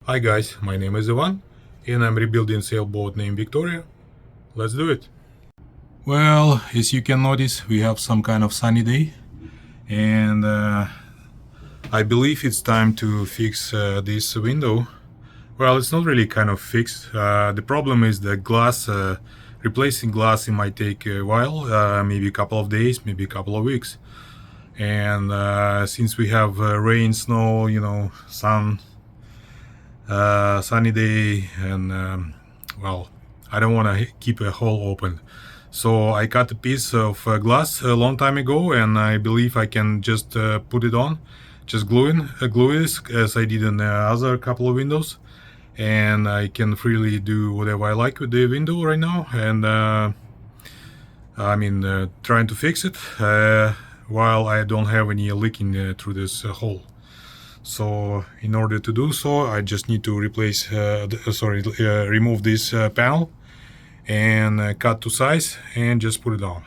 Hi guys, my name is Ivan and I'm rebuilding sailboat named Victoria. Let's do it. Well, as you can notice, we have some kind of sunny day and I believe it's time to fix this window. Well, it's not really kind of fixed. The problem is the glass, replacing glass, it might take a while, maybe a couple of days, maybe a couple of weeks. And since we have rain, snow, sun, sunny day, and well, I don't want to keep a hole open, so I cut a piece of glass a long time ago, and I believe I can just put it on, just glue this as I did in the other couple of windows, and I can freely do whatever I like with the window right now. And trying to fix it while I don't have any leaking through this hole. So in order to do so, I just need to remove this panel and cut to size and just put it on.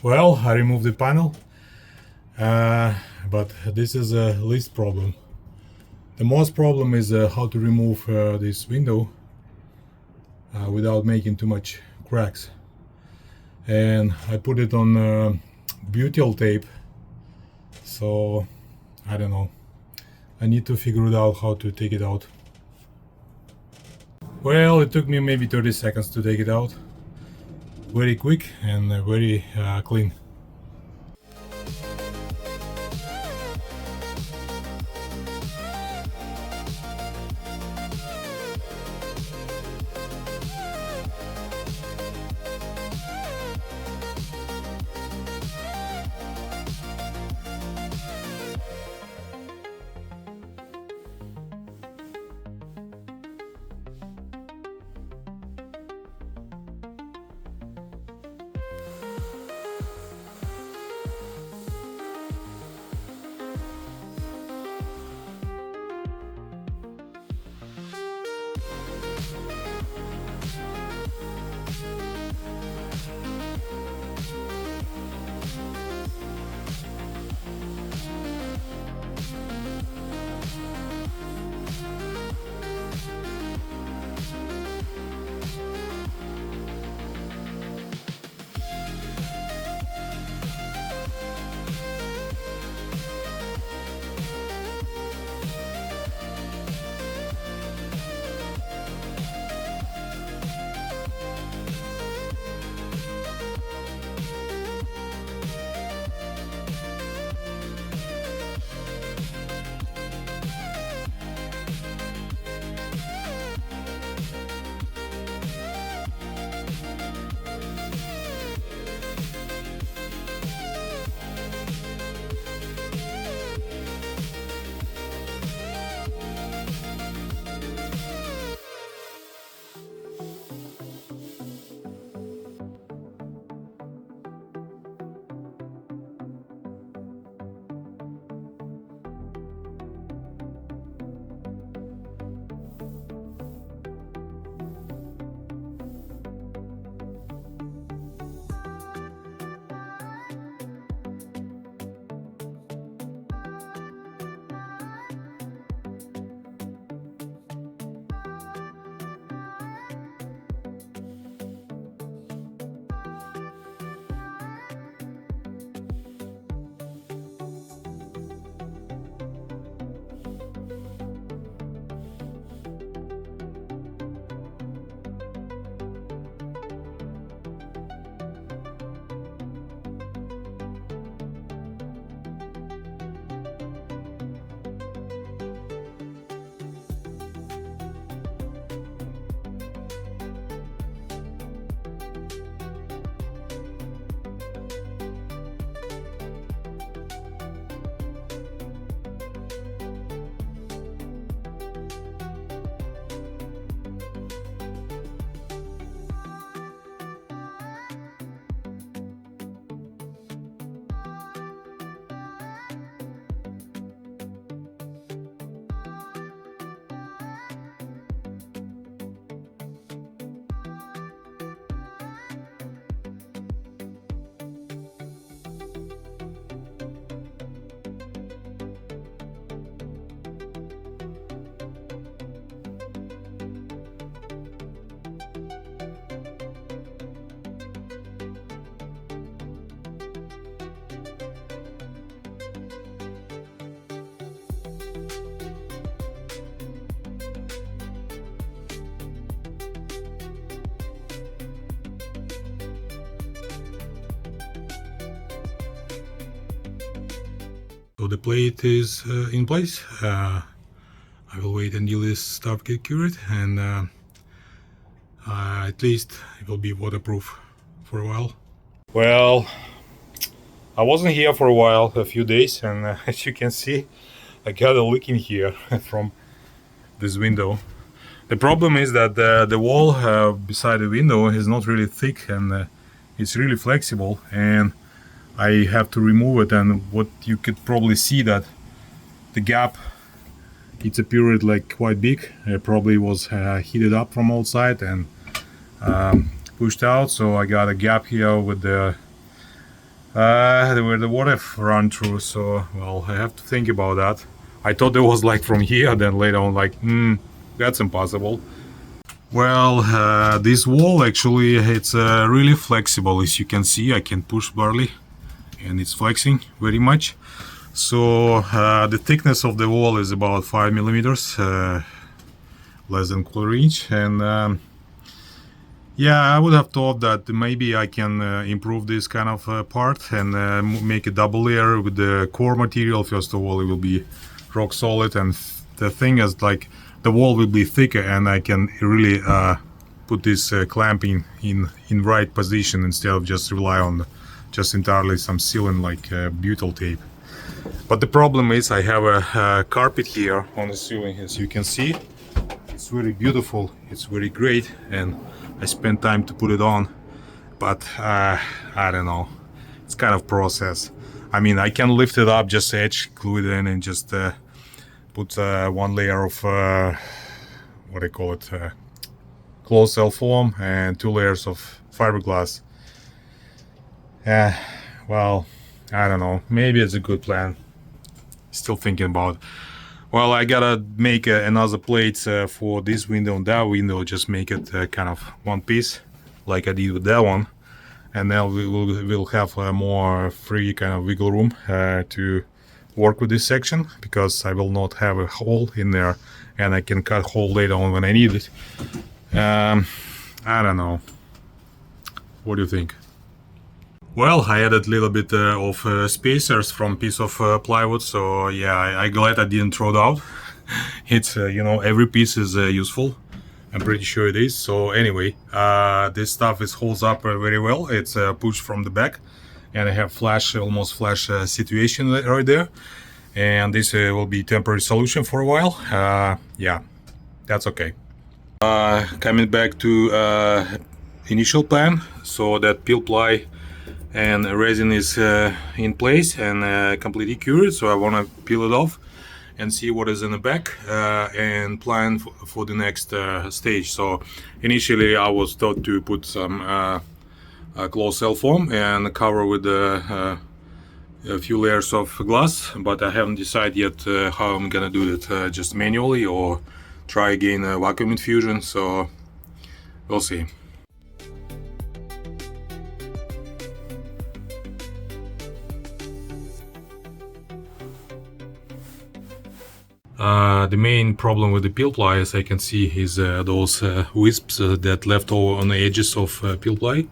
Well, I removed the panel, but this is a least problem. The most problem is how to remove this window without making too much cracks. And I put it on butyl tape, so I don't know. I need to figure it out how to take it out. Well, it took me maybe 30 seconds to take it out. Very quick and very clean. So the plate is in place. I will wait until this stuff get cured, and at least it will be waterproof for a while. Well, I wasn't here for a while, a few days, and as you can see, I got a leak in here from this window. The problem is that the wall beside the window is not really thick, and it's really flexible, and I have to remove it. And what you could probably see that the gap, it's appeared like quite big. It probably was heated up from outside and pushed out, so I got a gap here with the where the water run through. So well, I have to think about that. I thought it was like from here, then later on like that's impossible. Well, this wall actually, it's really flexible. As you can see, I can push barely, and it's flexing very much. So the thickness of the wall is about 5 millimeters, less than quarter inch. And yeah, I would have thought that maybe I can improve this kind of part and make a double layer with the core material. First of all, it will be rock solid, and the thing is, like, the wall will be thicker, and I can really put this clamping in right position instead of just rely on just entirely some sealant like butyl tape. But the problem is I have a carpet here on the ceiling. As you can see, it's very beautiful, it's very great, and I spent time to put it on, but I don't know, it's kind of process. I mean, I can lift it up, just edge, glue it in, and just put one layer of what I call it, closed cell foam, and 2 layers of fiberglass. Well, I don't know, maybe it's a good plan. Still thinking about it. Well, I gotta make another plate for this window and that window, just make it kind of one piece like I did with that one, and then we'll have more free kind of wiggle room to work with this section, because I will not have a hole in there, and I can cut hole later on when I need it. I don't know, what do you think? Well, I added a little bit of spacers from piece of plywood, so yeah, I'm glad I didn't throw it out. It's you know, every piece is useful. I'm pretty sure it is. So anyway, this stuff holds up very well. It's pushed from the back, and I have almost flash situation right there, and this will be temporary solution for a while. Yeah, that's okay. Coming back to initial plan, so that peel ply and resin is in place and completely cured, so I want to peel it off and see what is in the back and plan for the next stage. So initially I was taught to put some closed cell foam and cover with a few layers of glass, but I haven't decided yet how I'm gonna do it, just manually or try again vacuum infusion, so we'll see. The main problem with the peel ply, as I can see, is those wisps that left over on the edges of peel ply.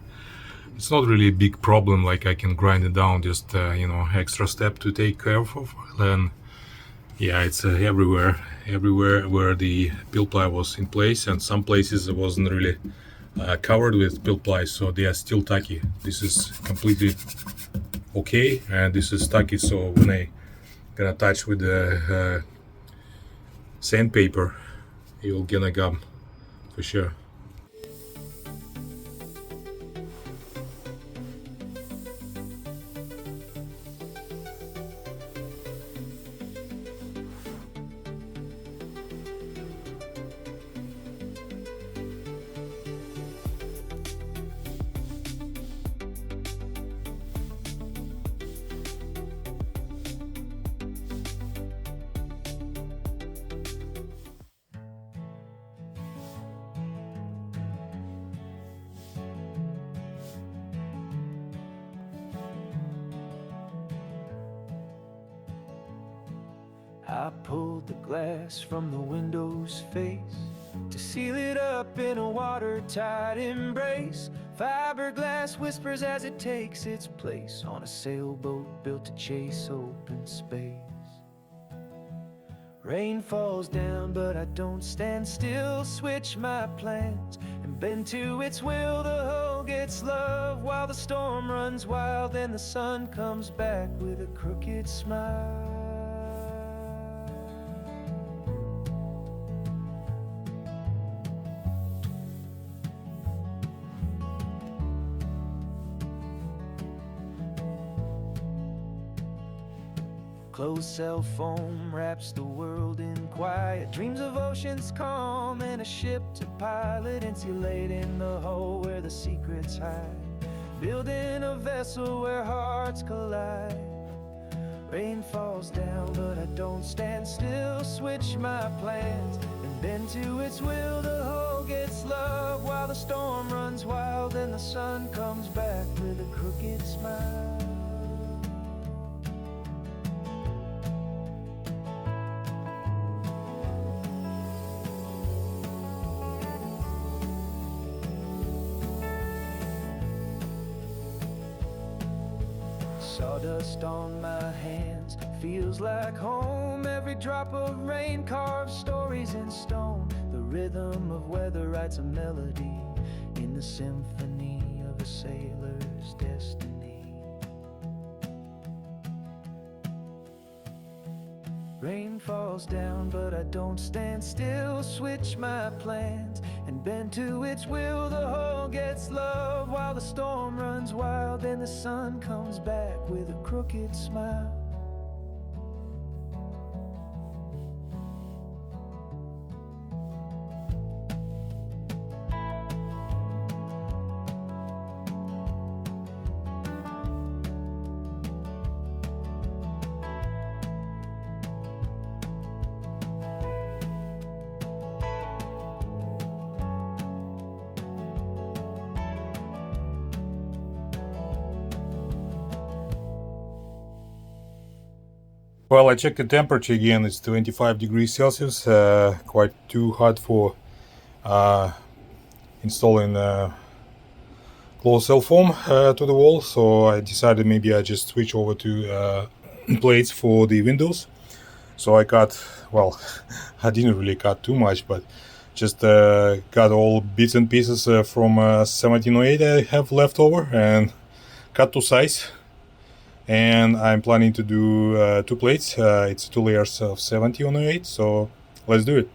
It's not really a big problem, like I can grind it down, just you know, extra step to take care of. And yeah, it's everywhere where the peel ply was in place, and some places it wasn't really covered with peel ply, so they are still tacky. This is completely okay, and this is tacky, so when I gonna touch with the sandpaper, you'll get a gum for sure. I pulled the glass from the window's face to seal it up in a watertight embrace. Fiberglass whispers as it takes its place on a sailboat built to chase open space. Rain falls down, but I don't stand still. Switch my plans and bend to its will. The hull gets love while the storm runs wild. Then the sun comes back with a crooked smile. Closed cell foam wraps the world in quiet. Dreams of oceans calm and a ship to pilot. Insulating the hull where the secrets hide. Building a vessel where hearts collide. Rain falls down, but I don't stand still. Switch my plans and bend to its will. The hull gets love while the storm runs wild. And the sun comes back with a crooked smile. Sawdust on my hands feels like home. Every drop of rain carves stories in stone. The rhythm of weather writes a melody in the symphony of a sailor's destiny. Rain falls down, but I don't stand still. Switch my plans and bend to its will. The hull gets love while the storm runs wild. Then the sun comes back with a crooked smile. Well, I checked the temperature again. It's 25 degrees Celsius, quite too hot for installing closed cell foam to the wall. So I decided maybe I just switch over to plates for the windows. So I cut, well, I didn't really cut too much, but just got all bits and pieces from 1708 I have left over and cut to size. And I'm planning to do 2 plates. It's 2 layers of 70/08, so let's do it.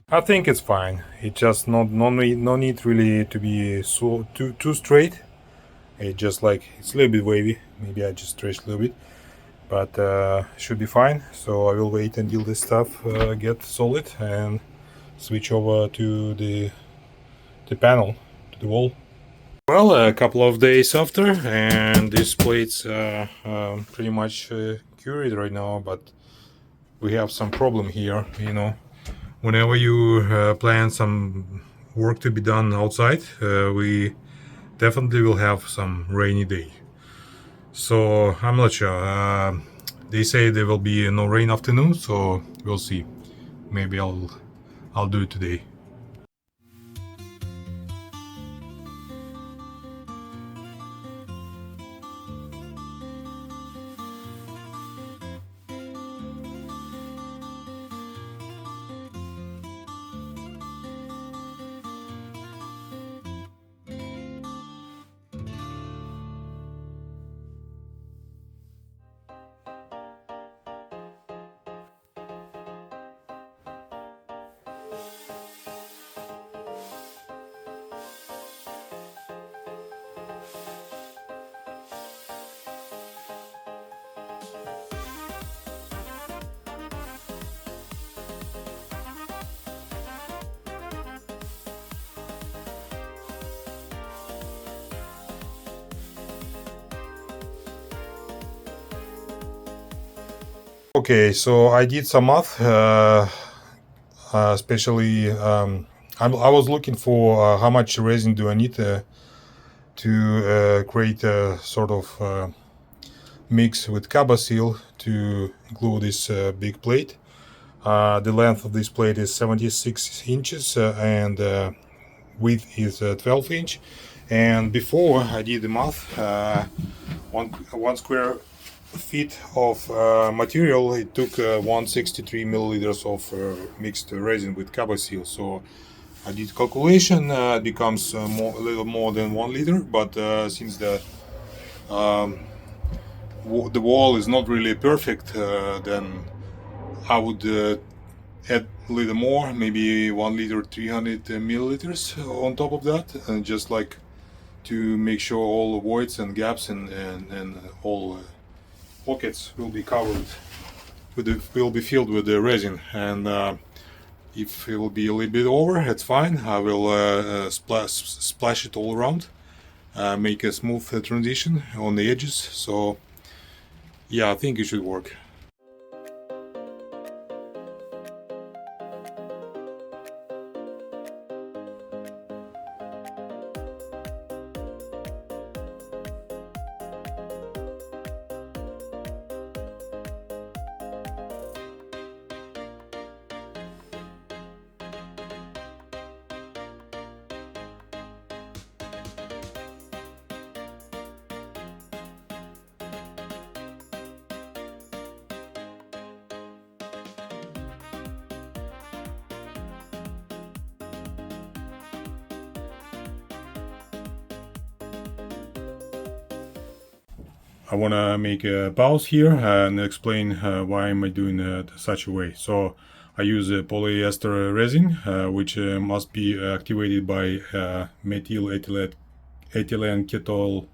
I think it's fine. It just no need really to be so too straight. It just like it's a little bit wavy. Maybe I just stretch a little bit, but should be fine. So I will wait until this stuff get solid and switch over to the panel, to the wall. Well, a couple of days after, and this plate's pretty much cured right now, but we have some problem here, you know. Whenever you plan some work to be done outside, we definitely will have some rainy day. So I'm not sure. They say there will be no rain afternoon, so we'll see. Maybe I'll do it today. Okay, so I did some math, especially I was looking for how much resin do I need to create a sort of mix with Seal to glue this big plate. The length of this plate is 76 inches and width is 12 inch. And before I did the math, one square feet of material, it took 163 milliliters of mixed resin with Seal. So I did calculation, it becomes a little more than 1 liter, but since um, the wall is not really perfect, then I would add a little more, maybe 1 liter 300 milliliters on top of that, and just like to make sure all the voids and gaps and all pockets will be covered will be filled with the resin. And if it will be a little bit over, it's fine. I will splash it all around, make a smooth transition on the edges. So yeah, I think it should work. I want to make a pause here and explain why am I doing it such a way. So I use a polyester resin, which must be activated by methyl ethylene ketol.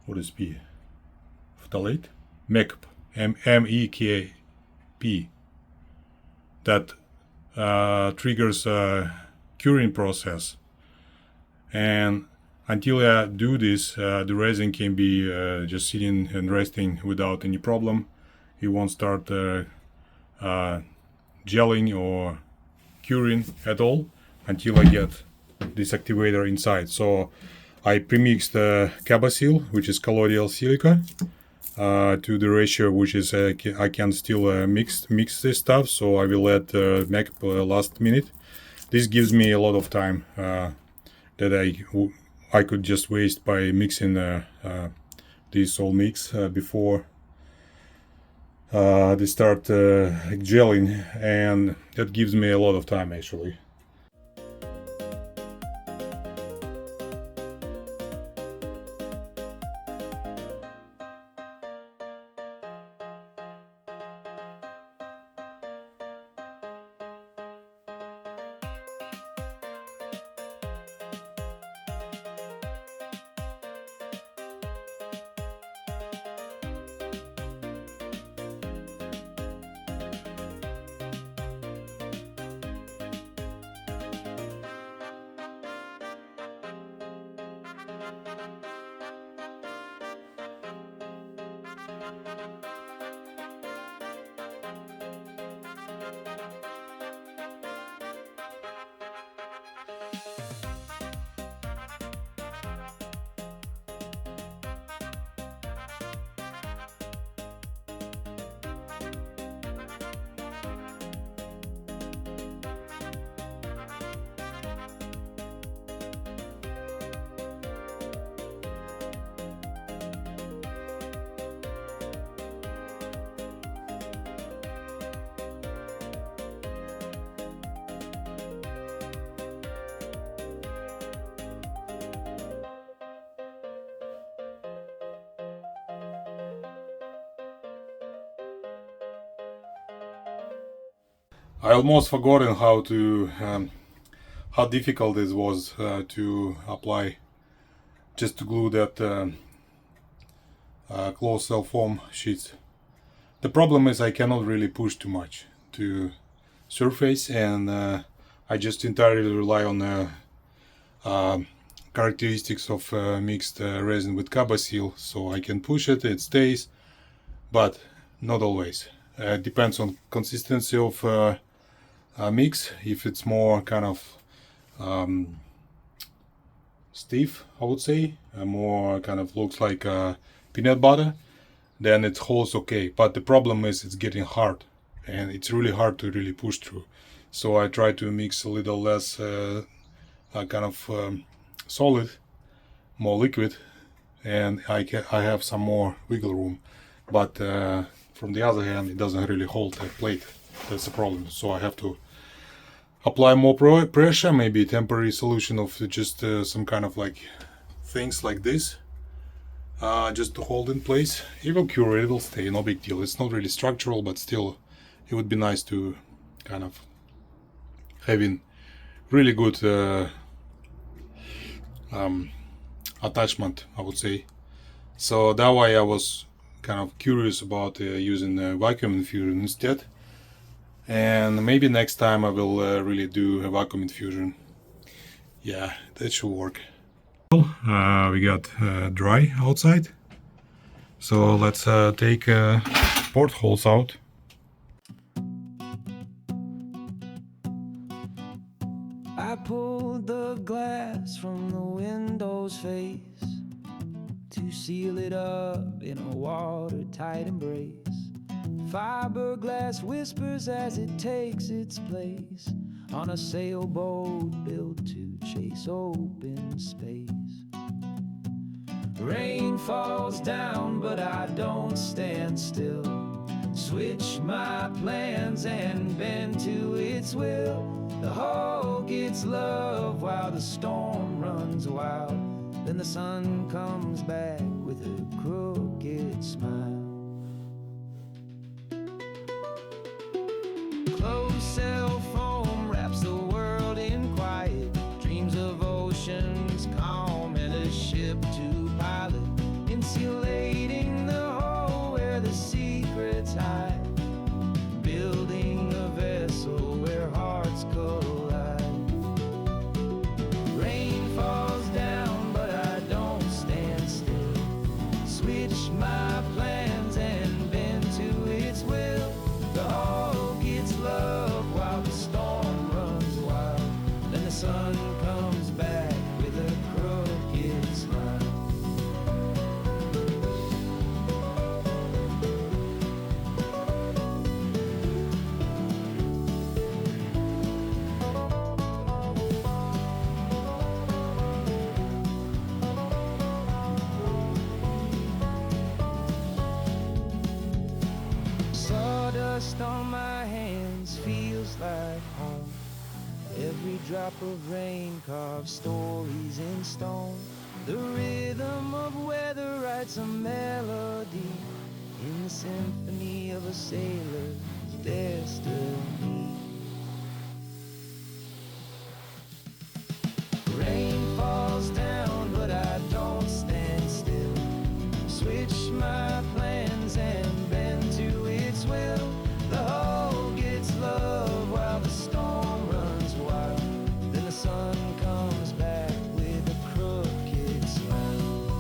What is P? Phthalate? MEKP. MEKP. That triggers a curing process. And until I do this, the resin can be just sitting and resting without any problem. It won't start gelling or curing at all until I get this activator inside. So I premixed Seal, which is colloidal silica, to the ratio which is I can still mix this stuff. So I will add MEKP last minute. This gives me a lot of time that I could just waste by mixing this all mix before they start gelling, and that gives me a lot of time actually. I almost forgotten how difficult it was to apply, just to glue that closed cell foam sheets. The problem is I cannot really push too much to surface, and I just entirely rely on the characteristics of mixed resin with Carbosil, so I can push it, it stays, but not always. Depends on consistency of mix. If it's more kind of stiff, I would say, more kind of looks like peanut butter, then it holds okay. But the problem is it's getting hard, and it's really hard to really push through. So I try to mix a little less kind of solid, more liquid, and I have some more wiggle room. But from the other hand, it doesn't really hold that plate. That's the problem. So I have to apply more pressure, maybe a temporary solution of just some kind of like things like this, just to hold in place. It will cure, it will stay, no big deal. It's not really structural, but still it would be nice to kind of having really good attachment, I would say. So that way I was kind of curious about using a vacuum infusion instead, and maybe next time I will really do a vacuum infusion. Yeah, that should work. We got dry outside, so let's take portholes out. I pulled the glass from the window's face to seal it up in a watertight embrace. Fiberglass whispers as it takes its place on a sailboat built to chase open space. Rain falls down, but I don't stand still. Switch my plans and bend to its will. The hull gets love while the storm runs wild. Then the sun comes back with a crooked smile. Closed cell foam wraps the world in quiet. Dreams of oceans calm and a ship to pilot. Insulating the hull where the secrets hide. Building a vessel where hearts collide. Rain falls down, but I don't stand still. Switch my plans and bend to its will. The hull gets love while the storm runs wild. Then the sun comes back with a crooked smile. Sawdust on my hands feels like home. Every drop of rain carves stories in stone. The rhythm of weather writes a melody in the symphony of a sailor's destiny. Rain falls down, but I don't stand still. Switch my plans and bend to its will. The hull gets love while the storm runs wild. Then the sun comes back with a crooked smile.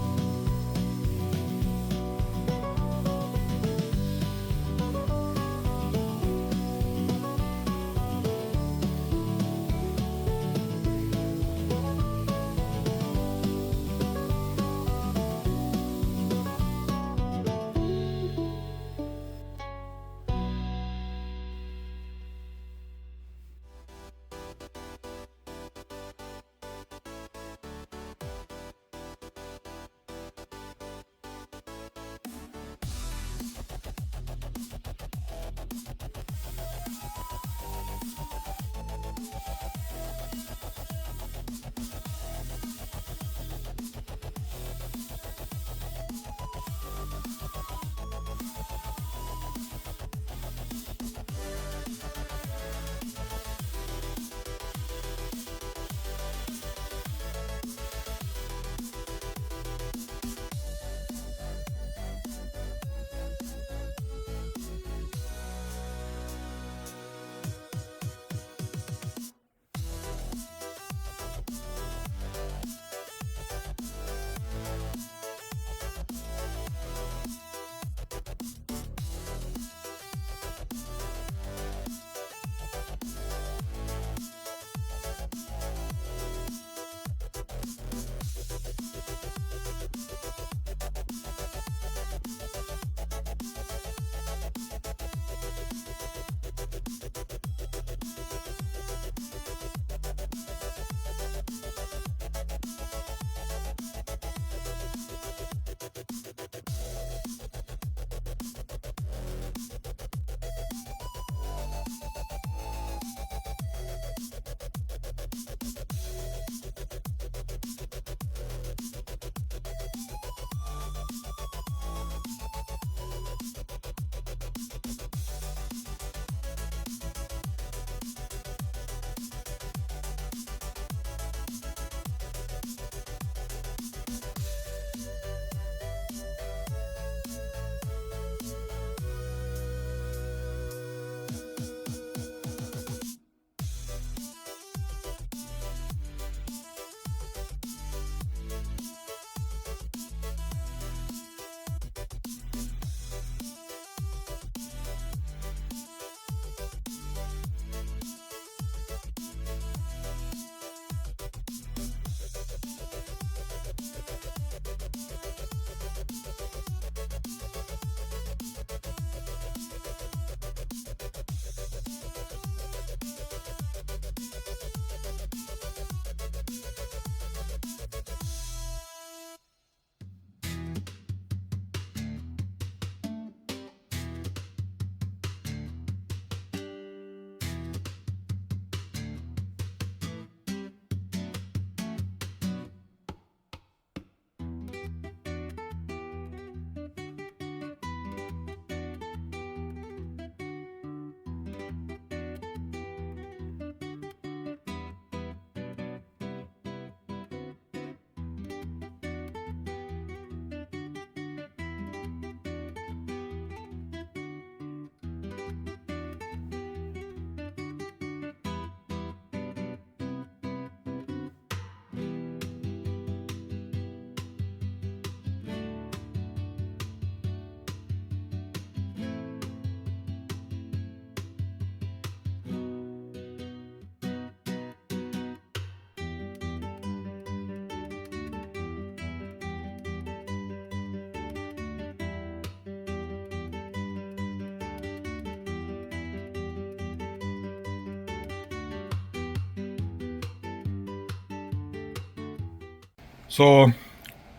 So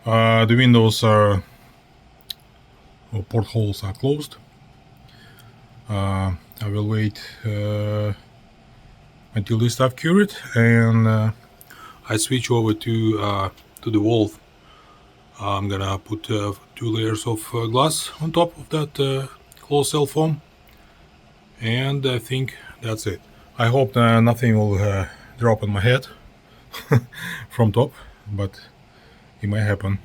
the windows are, or portholes are closed. I will wait until this stuff cured, and I switch over to the wall. I'm gonna put 2 layers of glass on top of that closed cell foam, and I think that's it. I hope nothing will drop on my head from top, but it might happen.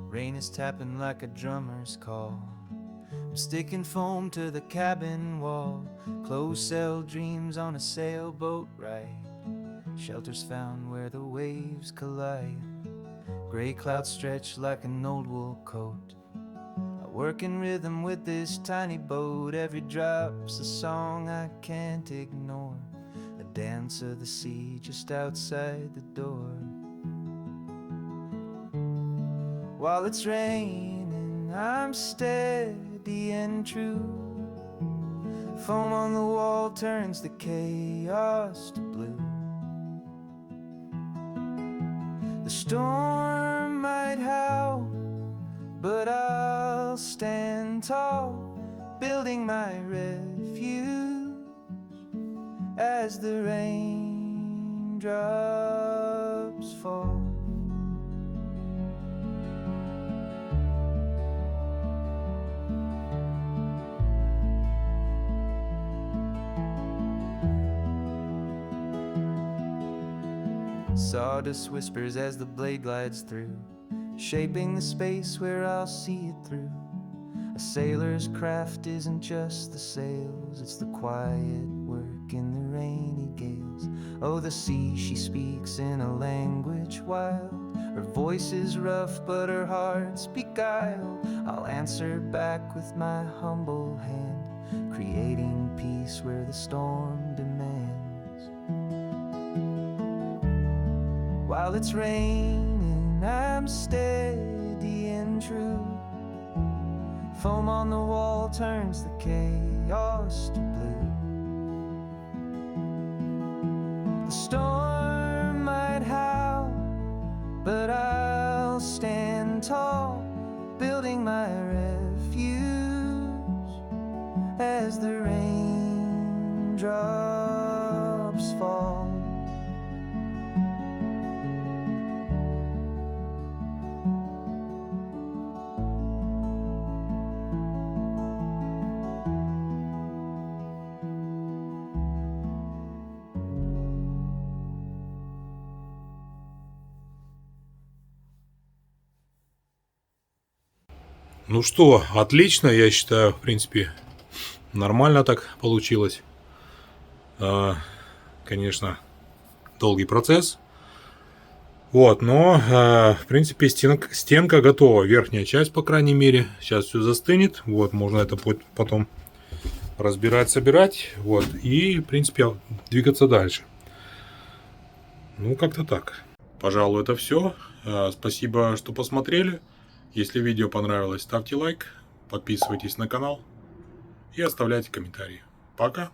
Rain is tapping like a drummer's call. I'm sticking foam to the cabin wall. Closed cell dreams on a sailboat ride. Shelters found where the waves collide. Gray clouds stretch like an old wool coat. I work in rhythm with this tiny boat. Every drop's a song I can't ignore. A dance of the sea just outside the door. While it's raining, I'm steady and true. Foam on the wall turns the chaos to blue. The storm might howl, but I'll stand tall, building my refuge as the raindrops fall. Sawdust whispers as the blade glides through, shaping the space where I'll see it through. A sailor's craft isn't just the sails, it's the quiet work in the rainy gales. Oh, the sea, she speaks in a language wild. Her voice is rough, but her heart's beguiled. I'll answer back with my humble hand, creating peace where the storm demands. While it's raining, I'm steady and true. Foam on the wall turns the chaos to blue. The storm might howl, but I'll stand tall, building my refuge as the raindrops fall. Ну что, отлично, я считаю, в принципе, нормально так получилось. Конечно, долгий процесс. Вот, но, в принципе, стенка готова. Верхняя часть, по крайней мере. Сейчас все застынет. Вот, можно это потом разбирать, собирать. Вот, и, в принципе, двигаться дальше. Ну, как-то так. Пожалуй, это все. Спасибо, что посмотрели. Если видео понравилось, ставьте лайк, подписывайтесь на канал и оставляйте комментарии. Пока!